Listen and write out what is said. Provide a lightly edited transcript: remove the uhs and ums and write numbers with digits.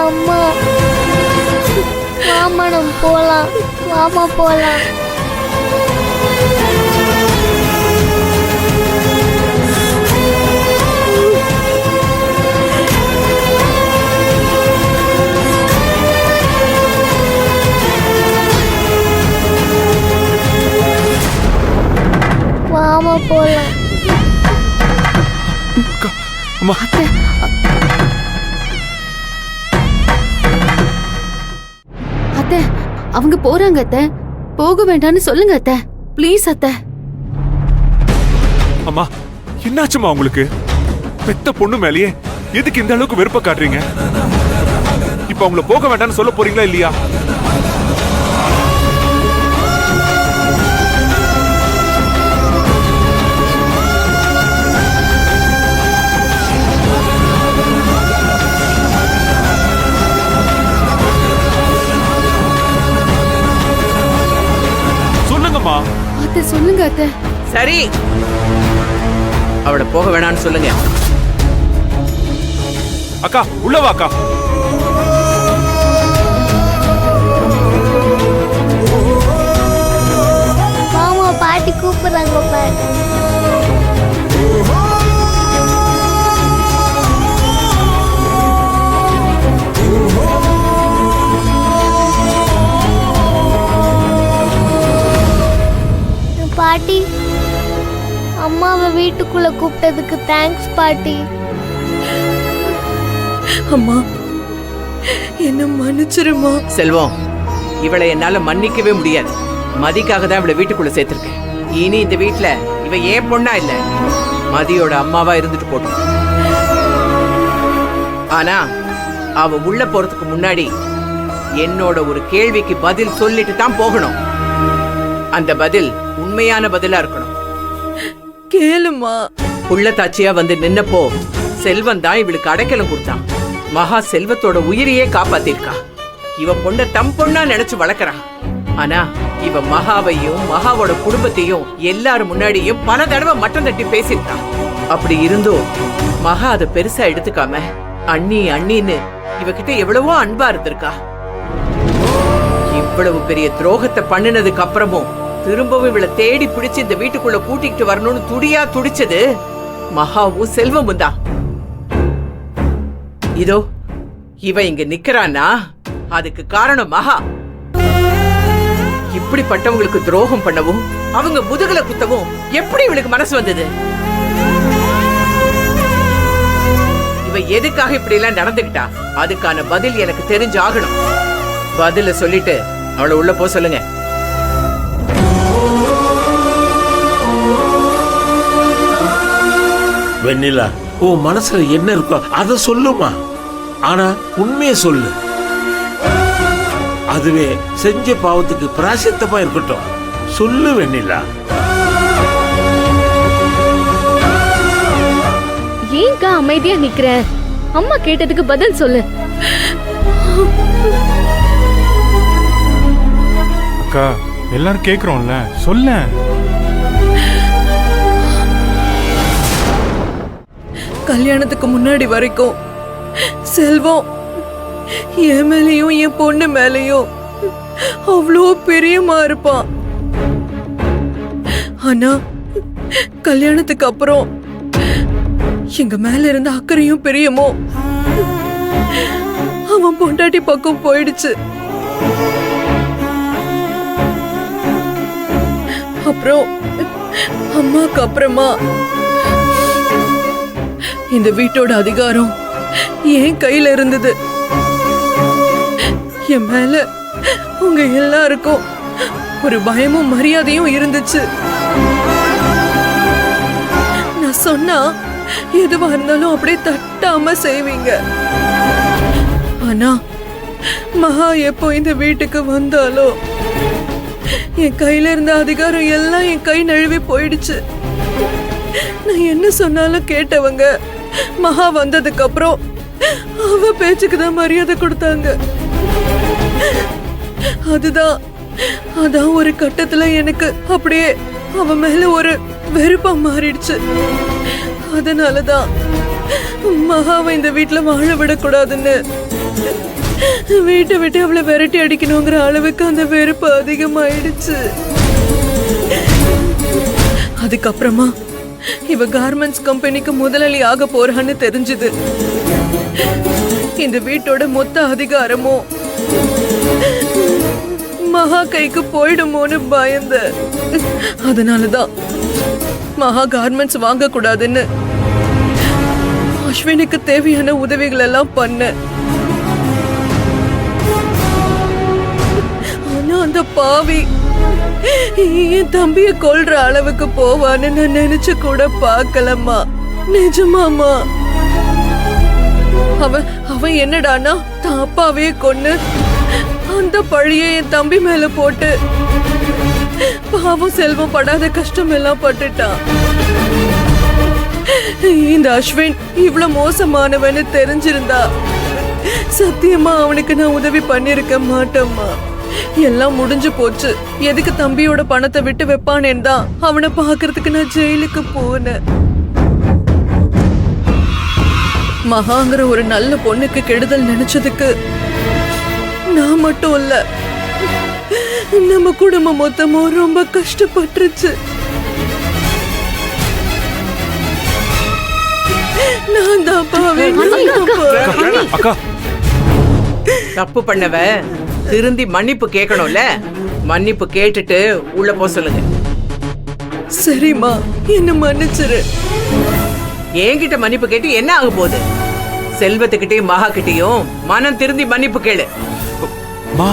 அம்மா வாமா நம்ம போலாம், வாமா போலாம். வாமா போலாம். அத்தை அவங்க போறாங்க அத்தை, போக வேண்டாம்னு சொல்லுங்க அத்தை, ப்ளீஸ் அத்தை. அம்மா என்னாச்சுமா உங்களுக்கு? பெத்த பொண்ணு மேலேயே எதுக்கு இந்த அளவுக்கு வெறுப்ப காட்டுறீங்க? இப்ப அவங்கள போக வேண்டாம்னு சொல்ல போறீங்களா இல்லையா? சொல்லுங்கம்மா. அத்தை சொல்லுங்க அத்தை. சரி, அவளை போக வேணாம்னு சொல்லுங்க. அக்கா உள்ள வா அக்கா. மாமா பாட்டி கூப்பிடுறாங்க பாரு. பாட்டி, அம்மாவை வீட்டுக்குள்ள கூப்பிட்டதுக்கு தேங்க்ஸ் பாட்டி. அம்மா என்ன மன்னிச்சிருமா. செல்வம், இவளை என்னால மன்னிக்கவே முடியாது. மதிக்காக தான் இவளை வீட்டுக்குள்ள சேர்த்திருக்கேன். இனி இந்த வீட்டுல இவ ஏன் பொண்ணா இல்ல, மதியோட அம்மாவா இருந்துட்டு போட்டோம். ஆனா அவ உள்ள போறதுக்கு முன்னாடி என்னோட ஒரு கேள்விக்கு பதில் சொல்லிட்டு தான் போகணும். அந்த பதில் உண்மையான பதிலா இருக்கணும். கேளுமா. உள்ளத்தாச்சியா வந்து நின்னப்போ செல்வன் தான் இவளுக்கு அடைக்கலம் கொடுத்தான். மகா செல்வத்தோட உயிரையே காப்பாத்திருக்கா. இவ பொண்ண தம் பொண்ணா நினைச்சு வளர்க்கறா. ஆனா இவ மகாவையும் மகாவோட குடும்பத்தையும் எல்லாரும் முன்னாடியும் பல தடவை மட்டம் தட்டி பேசிருக்கா. அப்படி இருந்தும் மகா அதை பெருசா எடுத்துக்காம அண்ணி அண்ணின்னு இவகிட்ட எவ்வளவோ அன்பா இருந்திருக்கா. இவ்வளவு பெரிய துரோகத்தை பண்ணினதுக்கு அப்புறமும் திரும்பவும் இவளை தேடி பிடிச்சு இந்த வீட்டுக்குள்ள கூட்டிட்டு வரணும்னு துடியா துடிச்சது மகாவும் செல்வமும் தான். இதோ இவ இங்க நிக்கிறான்னா அதுக்கு காரணம் மகா. இப்படிப்பட்டவங்களுக்கு துரோகம் பண்ணவும் அவங்க முதுகுல குத்தவும் எப்படி இவளுக்கு மனசு வந்தது? இவ எதுக்காக இப்படி எல்லாம் நடந்துகிட்டா? அதுக்கான பதில் எனக்கு தெரிஞ்சாகணும். பதில சொல்லிட்டு அவளை உள்ள போ சொல்லுங்க. வெண்ணிலா, உன் மனசுல என்ன இருக்கோ அதை சொல்லுமா. ஆனா உண்மையை சொல்லு. அதுவே செஞ்ச பாவத்துக்கு பிராயசித்தமா இருக்கட்டும். சொல்லு வெண்ணிலா. ஏன்க்கா அமைதியா நிக்கிற? அம்மா கேட்டதுக்கு பதில் சொல்லு. அக்கா எல்லாரும் கேக்குறோம்ல, சொல்ல. கல்யாணத்துக்கு முன்னாடி வரைக்கும் செல்வம் என் மேலையும் என் பொண்ணு மேலையும் அவ்வளோ பிரியமா இருப்பான். ஆனா கல்யாணத்துக்கு அப்புறம் எங்க மேல இருந்த அக்கறையும் பிரியமும் அவன் பொண்டாட்டி பக்கம் போயிடுச்சு. அப்புறம் அம்மாக்கு அப்புறமா இந்த வீட்டோட அதிகாரம் என் கையில இருந்தது. என் மேல உங்க எல்லாருக்கும் ஒரு பயமும் மரியாதையும் இருந்துச்சு. நான் சொன்னா எதுவா இருந்தாலும் அப்படியே தட்டாம செய்வீங்க. ஆனா மகா எப்போ இந்த வீட்டுக்கு வந்தாலோ என் கையில இருந்த அதிகாரம் எல்லாம் என் கை நழுவி போயிடுச்சு. நான் என்ன சொன்னாலும் கேட்டவங்க மகா வந்ததுக்கு அப்புறம் அவ பேச்சுக்கு தான் மரியாதை கொடுத்தாங்க. அதான் ஒரு கட்டத்துல எனக்கு அப்படியே அவ மேல ஒரு வெறுப்பா மாறிடுச்சு. அதனாலதான் மகாவை இந்த வீட்டுல வாழ விடக்கூடாதுன்னு வீட்டை விட்டு அவளை விரட்டி அடிக்கணுங்கிற அளவுக்கு அந்த வெறுப்பு அதிகமாயிடுச்சு. அதுக்கப்புறமா இவ கார்மெண்ட்ஸ் கம்பெனிக்கு முதலாளி ஆக போறான்னு தெரிஞ்சது. இந்த வீட்டோட மொத்த அதிகாரமும் மகா கைக்கு போயிடுமோன்னு பயந்த. அதனாலதான் மகா கார்மெண்ட்ஸ் வாங்க கூடாதுன்னு அஸ்வினுக்கு தேவையான உதவிகள் எல்லாம் பண்ண. ஆனா அந்த பாவி என் தம்பிய கொல்ற அளவுக்கு போவான்னு நான் நினைச்சு கூட பார்க்கலம்மா. நிஜமாமா. அவன் என்னடானா தான் அப்பாவே கொன்னு அந்த பழிய என் தம்பி மேல போட்டு பாவம் செல்வம் படாத கஷ்டம் எல்லாம் பட்டுட்டான். இந்த அஸ்வின் இவ்வளவு மோசமானவன்னு தெரிஞ்சிருந்தா சத்தியமா அவனுக்கு நான் உதவி பண்ணிருக்க மாட்டேம்மா. எல்லாம் முடிஞ்சு போச்சு. எதுக்கு தம்பியோட பணத்தை விட்டு வைப்பானேன்னு தான் அவனை பாக்குறதுக்கு நான் ஜெயிலுக்கு போனேன். மகாங்கிற ஒரு நல்ல பொண்ணுக்கு கெடுதல் நினைச்சதுக்கு நான் மட்டும் இல்ல, நம்ம குடும்பம் மொத்தமும் ரொம்ப கஷ்டப்பட்டுருச்சு. நான் தான் பாவே. அக்கா தப்பு பண்ணவ திருந்தி மன்னிப்பு கேட்கணும்ல. மன்னிப்பு கேட்டுட்டு உள்ள போ சொல்லுங்க. சரிம்மா, என்ன மன்னிச்சிரு. என்கிட்ட மன்னிப்பு கேட்டு என்ன ஆக போகுது? செல்வத்துக்கிட்டையும் மகா கிட்டையும் மனம் திருந்தி மன்னிப்பு கேளு. மா